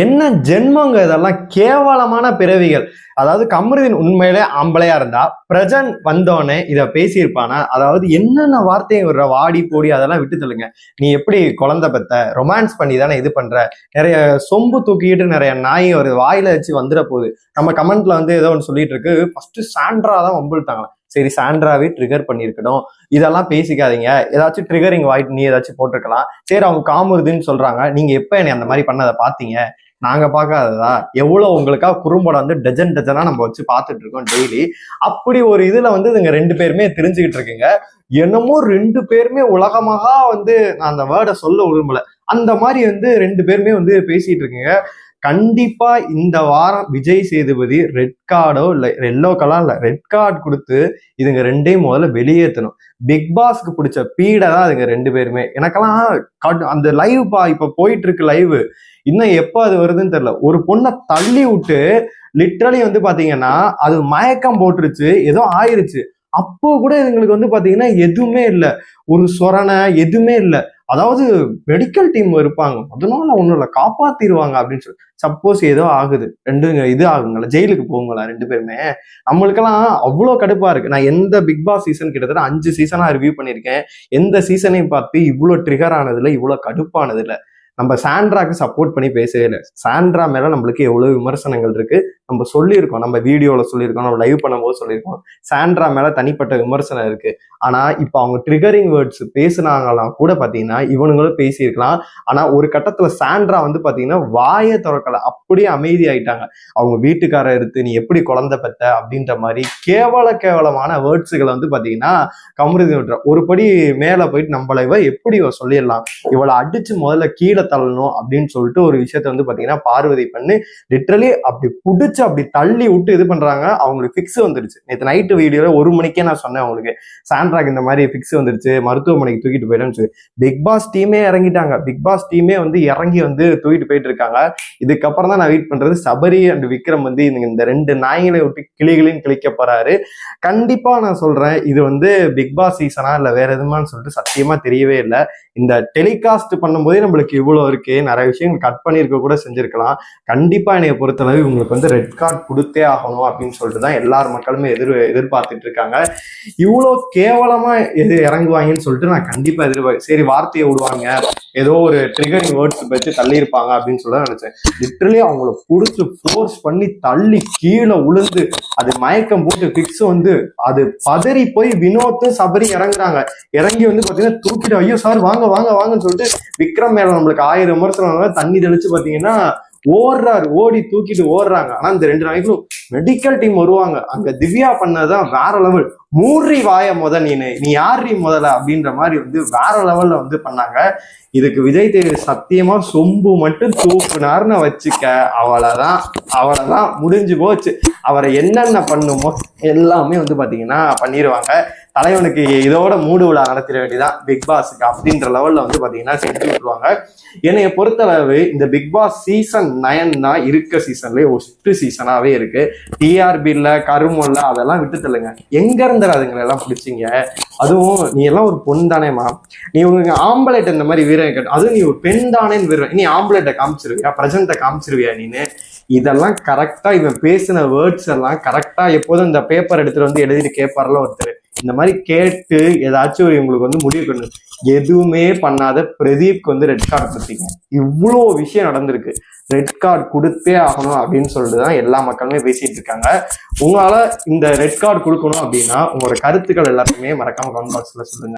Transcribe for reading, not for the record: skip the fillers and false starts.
என்ன ஜென்மங்க இதெல்லாம், கேவலமான பிறவிகள். அதாவது கமருதீன் உண்மையிலே ஆம்பளையா இருந்தா பிரஜன் வந்தோடனே இத பேசியிருப்பானா? அதாவது என்னென்ன வார்த்தையை விடுற, வாடி போடி அதெல்லாம் விட்டு தள்ளுங்க. நீ எப்படி குழந்தை பெத்த, ரொமான்ஸ் பண்ணி தானே இது பண்ற, நிறைய சொம்பு தூக்கிட்டு நிறைய நாய் ஒரு வாயில வச்சு வந்துட போகுது. நம்ம கமெண்ட்ல ஏதோ ஒன்று சொல்லிட்டு இருக்கு, ஃபர்ஸ்ட் சாண்ட்ரா தான் வம்பிழுத்தாங்களா. சரி, சாண்ட்ராவே ட்ரிகர் பண்ணிருக்கணும், இதெல்லாம் பேசிக்காதீங்க, ஏதாச்சும் ட்ரிகரிங் வாய்ட் நீ ஏதாச்சும் போட்டிருக்கலாம். சரி, அவங்க காமுறுதுன்னு சொல்றாங்க, நீங்க எப்ப என்னை அந்த மாதிரி பண்ணதை பாத்தீங்க? நாங்க பார்க்காததா? எவ்வளவு உங்களுக்காக குறும்படம் டஜன் டஜனா நம்ம வச்சு பார்த்துட்டு இருக்கோம் டெய்லி. அப்படி ஒரு இதுல இதுங்க ரெண்டு பேருமே தெரிஞ்சுக்கிட்டு இருக்குங்க. என்னமோ ரெண்டு பேருமே உலகமாக நான் அந்த வேர்டை சொல்ல விரும்பல, அந்த மாதிரி ரெண்டு பேருமே பேசிட்டு இருக்குங்க. கண்டிப்பா இந்த வாரம் விஜய் சேதுபதி ரெட் கார்டோ இல்ல எல்லோ கலர் இல்ல ரெட் கார்டு கொடுத்து இதுங்க ரெண்டையும் முதல்ல வெளியேற்றணும். பிக் பாஸ்க்கு பிடிச்ச பீடை தான் இதுங்க ரெண்டு பேருமே. எனக்கெல்லாம் அந்த லைவ் இப்ப போயிட்டு இருக்கு லைவ், இன்னும் எப்ப அது வருதுன்னு தெரியல. ஒரு பொண்ணை தள்ளி விட்டு லிட்டரலி பாத்தீங்கன்னா அது மயக்கம் போட்டுருச்சு, ஏதோ ஆயிருச்சு. அப்போ கூட இதுங்களுக்கு பாத்தீங்கன்னா எதுவுமே இல்லை, ஒரு சொரணை எதுவுமே இல்லை. அதாவது மெடிக்கல் டீம் இருப்பாங்க, அதனால ஒண்ணும் இல்லை, காப்பாத்திடுவாங்க அப்படின்னு சொல்லி. சப்போஸ் ஏதோ ஆகுது, ரெண்டு இது ஆகுங்களா, ஜெயிலுக்கு போங்களா ரெண்டு பேருமே. நம்மளுக்கெல்லாம் அவ்வளோ கடுப்பா இருக்கு. நான் எந்த பிக் பாஸ் சீசன் கிட்டத்தட்ட 5 சீசனா ரிவ்யூ பண்ணியிருக்கேன். எந்த சீசனையும் பார்த்து இவ்வளோ ட்ரிகர் ஆனதுல, இவ்வளோ கடுப்பானது இல்லை. நம்ம சாண்ட்ராக்கு சப்போர்ட் பண்ணி பேசவே இல்லை. சாண்ட்ரா மேல நம்மளுக்கு எவ்வளவு விமர்சனங்கள் இருக்கு, நம்ம சொல்லியிருக்கோம், நம்ம வீடியோல சொல்லியிருக்கோம், நம்ம லைவ் பண்ணும்போது சொல்லியிருக்கோம். சாண்ட்ரா மேல தனிப்பட்ட விமர்சனம் இருக்கு. ஆனா இப்ப அவங்க ட்ரிகரிங் வேர்ட்ஸ் பேசுனாங்கலாம் கூட பாத்தீங்கன்னா இவனுங்களும் பேசியிருக்கலாம். ஆனா ஒரு கட்டத்துல சாண்ட்ரா பாத்தீங்கன்னா வாயை திறக்கல, அப்படியே அமைதி ஆயிட்டாங்க. அவங்க வீட்டுக்காரர் எடுத்து நீ எப்படி குழந்தை பெத்த அப்படின்ற மாதிரி கேவலமான வேர்ட்ஸுகளை பாத்தீங்கன்னா கமருதீன் விட்டுற ஒரு படி மேல போயிட்டு நம்மள எப்படி சொல்லிடலாம், இவளை அடிச்சு முதல்ல கீழே தள்ளணும் அப்படின்னு சொல்லிட்டு ஒரு விஷயத்த பாத்தீங்கன்னா பார்வதி பண்ணி லிட்டரலி அப்படி புடிச்சு அப்படி தள்ளி விட்டு இது பண்றாங்க. அவங்களுக்கு பிக்ஸ் வந்துருச்சு. நேற்று நைட்டு வீடியோல 1 மணிக்கே நான் சொன்னேன் அவங்களுக்கு, சாண்ட்ராக்கு இந்த மாதிரி பிக்ஸ் வந்துருச்சு, மருத்துவமனைக்கு தூக்கிட்டு போயிடுன்னு சொல்லி. பிக் பாஸ் டீமே இறங்கிட்டாங்க. பிக் பாஸ் டீமே இறங்கி தூக்கிட்டு போயிட்டு இருக்காங்க. இதுக்கப்புறம் தான் நான் வெயிட் பண்றது சபரி அண்ட் விக்ரம் இந்த 2 நாய்களை விட்டு கிளிகளையும் கிளிக்க போறாரு. கண்டிப்பா நான் சொல்றேன், இது பிக் பாஸ் சீசனா இல்ல வேற எதுமான்னு சொல்லிட்டு சத்தியமா தெரியவே இல்லை. இந்த டெலிகாஸ்ட் பண்ணும்போதே நம்மளுக்கு இவ்வளவு இருக்கு, நிறைய விஷயங்கள் கட் பண்ணிருக்க கூட செஞ்சிருக்கலாம். கண்டிப்பா என்னைய பொறுத்தளவு உங்களுக்கு ரெட் கார்டு கொடுத்தே ஆகணும் அப்படின்னு சொல்லிட்டு தான் எல்லார் மக்களுமே எதிர்பார்த்துட்டு இருக்காங்க. இவ்வளோ கேவலமா இறங்குவாங்கன்னு சொல்லிட்டு நான் கண்டிப்பா எதிர்பார்க்க. சரி, வார்த்தையை விடுவாங்க, ஏதோ ஒரு ட்ரிகரிங் வேர்ட்ஸ் வச்சு தள்ளி இருப்பாங்க அப்படின்னு சொல்ல நினைச்சேன். லிட்டரலி அவங்கள புடிச்சு ஃபோர்ஸ் பண்ணி தள்ளி கீழே உளுந்து அது மயக்கம் போட்டு பிக்ஸ் அது பதறி போய் வினோத் சபரி இறங்குறாங்க. இறங்கி பாத்தீங்கன்னா தூக்கிட்டு ஐயோ சார் வாங்க வாங்க வாங்கன்னு சொல்லிட்டு விக்ரம் மேல நம்மளுக்கு 1000 விமர்சனம் தண்ணி தெளிச்சு பாத்தீங்கன்னா ஓடுறாரு, ஓடி தூக்கிட்டு ஓடுறாங்க. ஆனா இந்த 2 நாளைக்கும் மெடிக்கல் டீம் வருவாங்க. அங்க திவ்யா பண்ணதான் வேற லெவல். மூறி வாய நீ யாரி முதல்ல அப்படின்ற மாதிரி வேற லெவல்ல பண்ணாங்க. இதுக்கு விஜய் தேவி சத்தியமா சொம்பு மட்டும் தூக்குனாருன்னு வச்சுக்க, அவளைதான் முடிஞ்சு போச்சு. அவரை என்னென்ன பண்ணுமோ எல்லாமே பாத்தீங்கன்னா பண்ணிடுவாங்க. தலைவனுக்கு இதோட மூடு விழா நடத்திட வேண்டியதான் பிக் பாஸுக்கு அப்படின்ற லெவல்ல பாத்தீங்கன்னா செஞ்சு விட்டுருவாங்க. என்னைய பொறுத்தளவு இந்த பிக் பாஸ் சீசன் 9 தான் இருக்க சீசன்லயே ஒஸ்ட் சீசனாவே இருக்கு. டிஆர்பி இல்ல, கருமல்ல, அதெல்லாம் விட்டு தள்ளுங்க. எங்க இருந்து அதுங்களை எல்லாம் பிடிச்சிங்க? அதுவும் நீ எல்லாம் ஒரு பொண்ணு தானேமா, நீ உங்களுக்கு ஆம்பளைட் இந்த மாதிரி வீரன் கேட்டு, அதுவும் நீ ஒரு பெண் தானேன்னு வீரன், நீ ஆம்பளைட்டை காமிச்சிருவியா, பிரசன்ட்டை காமிச்சிருவியா நீன்னு? இதெல்லாம் கரெக்டா இவன் பேசின வேர்ட்ஸ் எல்லாம் கரெக்டா எப்போதும் இந்த பேப்பர் எடுத்துட்டு எழுதிட்டு கேட்பார்ல ஒருத்தர், இந்த மாதிரி கேட்டு ஏதாச்சும் இவங்களுக்கு முடிவு பண்ணு. எதுவுமே பண்ணாத பிரதீப்க்கு ரெட் கார்டு கொடுத்தீங்க. இவ்வளோ விஷயம் நடந்திருக்கு, ரெட் கார்டு கொடுத்தே ஆகணும் அப்படின்னு சொல்லிட்டு தான் எல்லா மக்களுமே பேசிட்டு இருக்காங்க. உங்களால இந்த ரெட் கார்டு கொடுக்கணும் அப்படின்னா உங்களோட கருத்துக்கள் எல்லாத்தையுமே மறக்காம கமெண்ட் பாக்ஸ்ல சொல்லுங்க.